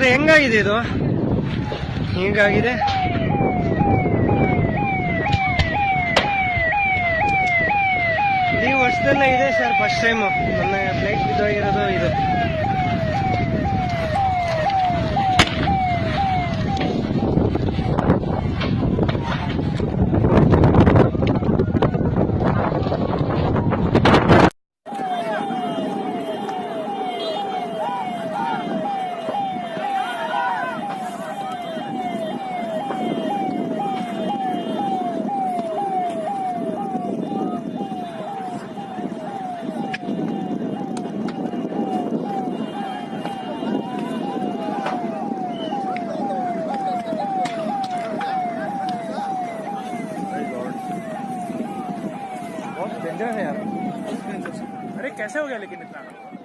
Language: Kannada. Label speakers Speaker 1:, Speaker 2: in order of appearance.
Speaker 1: ನೋಡಿ ಹೆಂಗಾಗಿದೆ ಇದು, ಹೀಗಾಗಿದೆ. ಈ ವರ್ಷದಲ್ಲೇ ಇದೆ ಸರ್ ಫಸ್ಟ್ ಟೈಮು ನನ್ನ ಫ್ಲೈಟ್ ಬಿದ್ದೋಗಿರೋದು ಇದು.
Speaker 2: डेंजर है यार। अरे कैसे हो गया लेकिन इतना?